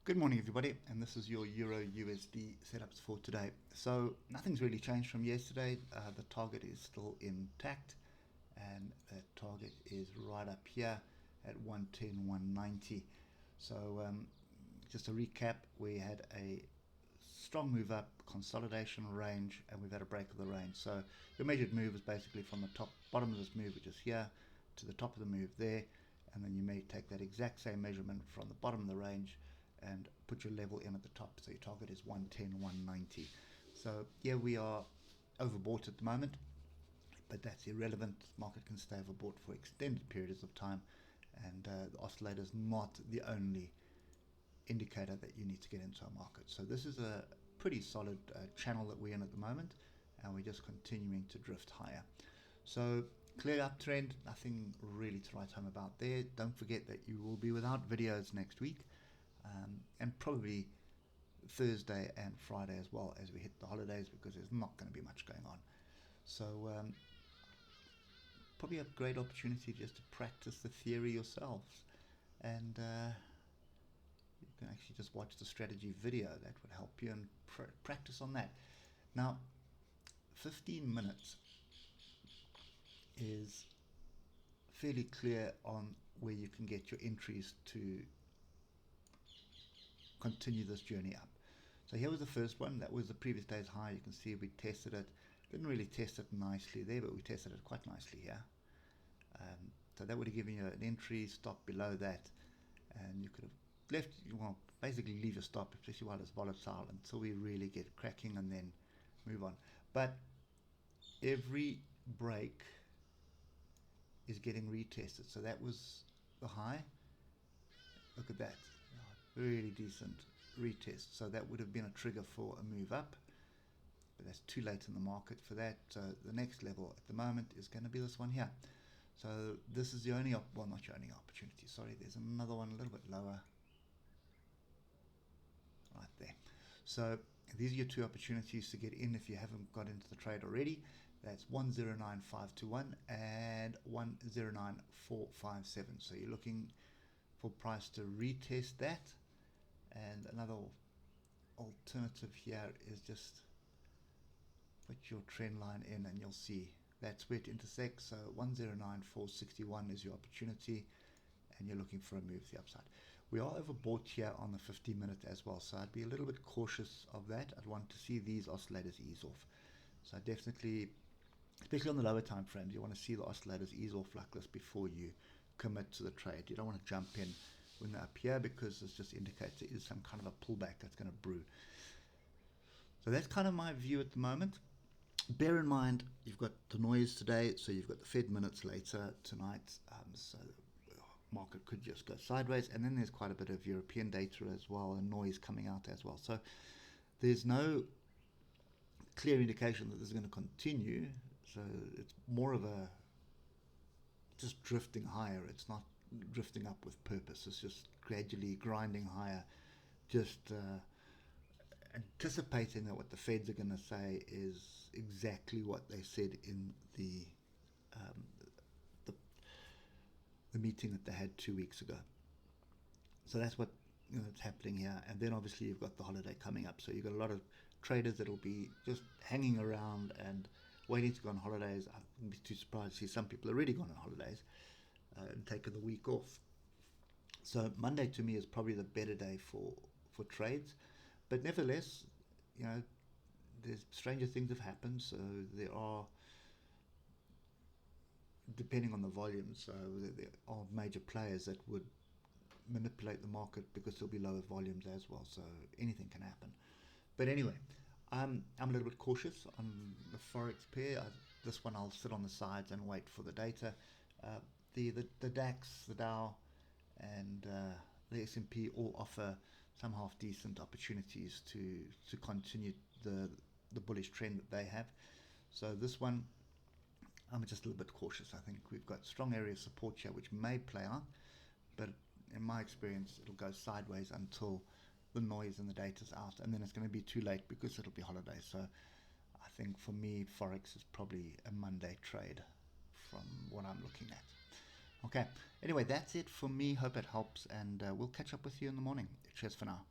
Good morning everybody, and this is your Euro USD setups for today. So nothing's really changed from yesterday. The target is still intact, and that target is right up here at 110, 190. So just to recap, we had a strong move up, consolidation range, and we've had a break of the range. So your measured move is basically from the bottom of this move, which is here, to the top of the move there, and then you may take that exact same measurement from the bottom of the range and put your level in at the top. So your target is 110, 190. So yeah, we are overbought at the moment, but that's irrelevant. Market can stay overbought for extended periods of time, and the oscillator is not the only indicator that you need to get into a market. So this is a pretty solid channel that we're in at the moment, and we're just continuing to drift higher. So clear uptrend, nothing really to write home about there. Don't forget that you will be without videos next week, and probably Thursday and Friday as well as we hit the holidays, because there's not going to be much going on. So probably a great opportunity just to practice the theory yourselves, and you can actually just watch the strategy video. That would help you, and practice on that. Now 15 minutes is fairly clear on where you can get your entries to continue this journey up. So here was the first one. That was the previous day's high. You can see we tested it. Didn't really test it nicely there, but we tested it quite nicely here. So that would have given you an entry stop below that, and you could have left, well, basically leave your stop, especially while it's volatile, until we really get cracking and then move on. But every break is getting retested. So that was the high. Look at that. Really decent retest. So that would have been a trigger for a move up, but that's too late in the market for that. So the next level at the moment is going to be this one here. So this is the only well, not your only opportunity, sorry, there's another one a little bit lower right there. So these are your two opportunities to get in if you haven't got into the trade already. That's 109521 and 109457. So you're looking for price to retest that. And another alternative here is just put your trend line in, and you'll see that's where it intersects. So 109461 is your opportunity, and you're looking for a move to the upside. We are overbought here on the 50-minute as well, so I'd be a little bit cautious of that. I'd want to see these oscillators ease off. So definitely, especially on the lower time frames, you want to see the oscillators ease off like this before you commit to the trade. You don't want to jump in when they're up here, because this just indicates there is some kind of a pullback that's going to brew. So that's kind of my view at the moment. Bear in mind, you've got the noise today, so you've got the Fed minutes later tonight, so the market could just go sideways, and then there's quite a bit of European data as well, and noise coming out as well. So there's no clear indication that this is going to continue, so it's more of a just drifting higher. It's not drifting up with purpose. It's just gradually grinding higher, just anticipating that what the Feds are going to say is exactly what they said in the meeting that they had 2 weeks ago. So that's what it's happening here. And then obviously you've got the holiday coming up, so you've got a lot of traders that will be just hanging around and waiting to go on holidays. I wouldn't be too surprised to see some people already gone on holidays and taken the week off. So Monday to me is probably the better day for trades, but nevertheless, there's stranger things have happened. So there are, depending on the volume, so there are major players that would manipulate the market because there'll be lower volumes as well. So anything can happen. But anyway, I'm a little bit cautious on the Forex pair. This one I'll sit on the sides and wait for the data. The DAX, the Dow, and the S&P all offer some half decent opportunities to continue the bullish trend that they have. So this one, I'm just a little bit cautious. I think we've got strong area of support here which may play out, but in my experience it'll go sideways until the noise and the data's out, and then it's going to be too late because it'll be holiday. So I think for me, Forex is probably a Monday trade from what I'm looking at. Okay, anyway, that's it for me. Hope it helps, and we'll catch up with you in the morning. Cheers for now.